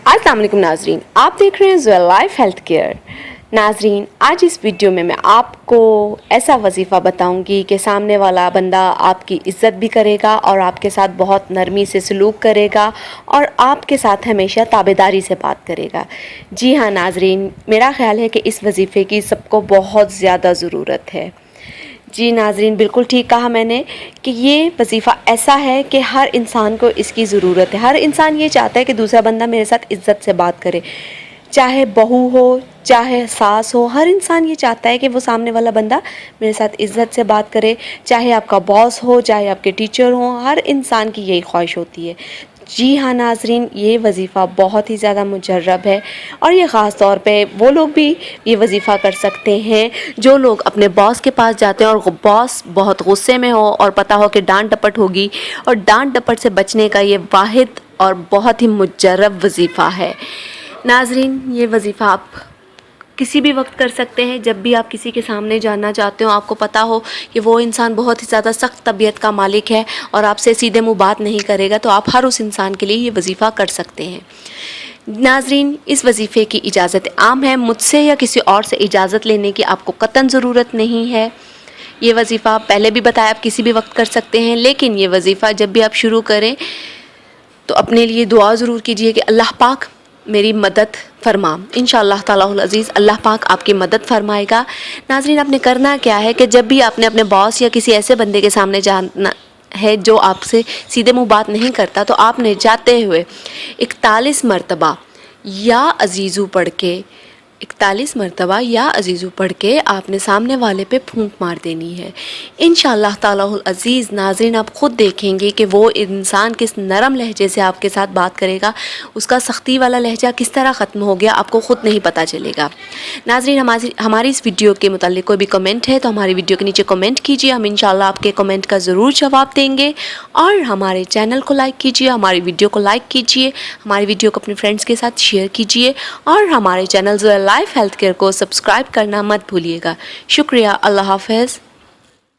अस्सलाम वालेकुम नाजरीन, आप देख रहे हैं ज़ुएल लाइफ हेल्थ केयर। नाजरीन, आज इस वीडियो में मैं आपको ऐसा वजीफ़ा बताऊंगी कि सामने वाला बंदा आपकी इज़्ज़त भी करेगा और आपके साथ बहुत नरमी से सलूक करेगा और आपके साथ हमेशा ताबेदारी से बात करेगा। जी हाँ नाजरीन, मेरा ख़्याल है कि इस वजीफ़े की सबको बहुत ज़्यादा ज़रूरत है। जी नाज़रीन, बिल्कुल ठीक कहा मैंने कि ये वजीफ़ा ऐसा है कि हर इंसान को इसकी ज़रूरत है। हर इंसान ये चाहता है कि दूसरा बंदा मेरे साथ इज़्ज़त से बात करे, चाहे बहू हो चाहे सास हो। हर इंसान ये चाहता है कि वो सामने वाला बंदा मेरे साथ इज़्ज़त से बात करे, चाहे आपका बॉस हो चाहे आपके टीचर हो, हर इंसान की यही ख्वाहिश होती है। जी हाँ नाज़रीन, ये वजीफ़ा बहुत ही ज़्यादा मुजर्रब है और ये ख़ास तौर पे वो लोग भी ये वजीफ़ा कर सकते हैं जो लोग अपने बॉस के पास जाते हैं और बॉस बहुत गुस्से में हो और पता हो कि डांट डपट होगी, और डांट डपट से बचने का ये वाहिद और बहुत ही मुजर्रब वजीफ़ा है। नाज़रीन, ये वजीफ़ा आप किसी भी वक्त कर सकते हैं। जब भी आप किसी के सामने जाना चाहते हो, आपको पता हो कि वो इंसान बहुत ही ज़्यादा सख्त तबीयत का मालिक है और आपसे सीधे मुंह बात नहीं करेगा, तो आप हर उस इंसान के लिए ये वजीफ़ा कर सकते हैं। नाज़रीन, इस वजीफ़े की इजाज़त आम है, मुझसे या किसी और से इजाज़त लेने की आपको कतई ज़रूरत नहीं है। ये वजीफ़ा पहले भी बताया आप किसी भी वक्त कर सकते हैं, लेकिन ये वजीफ़ा जब भी आप शुरू करें तो अपने लिए दुआ ज़रूर कीजिए कि अल्लाह पाक मेरी मदद फरमा। इंशाअल्लाह तालाहुल अज़ीज़ अल्लाह पाक आपकी मदद फरमाएगा। नाज़रीन, आपने करना क्या है कि जब भी आपने अपने बॉस या किसी ऐसे बंदे के सामने जाना है जो आपसे सीधे मुंह बात नहीं करता, तो आपने जाते हुए 41 मरतबा या अज़ीज़ू पढ़ के 41 मरतबा या अज़ीज़ू पढ़ के आपने सामने वाले पे फूंक मार देनी है। इंशाअल्लाह तालाहुल अज़ीज़ नाज़रीन, आप ख़ुद देखेंगे कि वो इंसान किस नरम लहजे से आपके साथ बात करेगा, उसका सख्ती वाला लहजा किस तरह ख़त्म हो गया आपको ख़ुद नहीं पता चलेगा। नाज़रीन, हमारी इस वीडियो के मुताल्लिक़ कोई भी कमेंट है तो हमारी वीडियो के नीचे कमेंट कीजिए, हम इंशाअल्लाह आपके कमेंट का ज़रूर जवाब देंगे। और हमारे चैनल को लाइक कीजिए, हमारी वीडियो को लाइक कीजिए, हमारी वीडियो को अपने फ्रेंड्स के साथ शेयर कीजिए और हमारे चैनल ज़ुएल लाइफ हेल्थ केयर को सब्सक्राइब करना मत भूलिएगा। शुक्रिया। अल्लाह हाफ़िज़।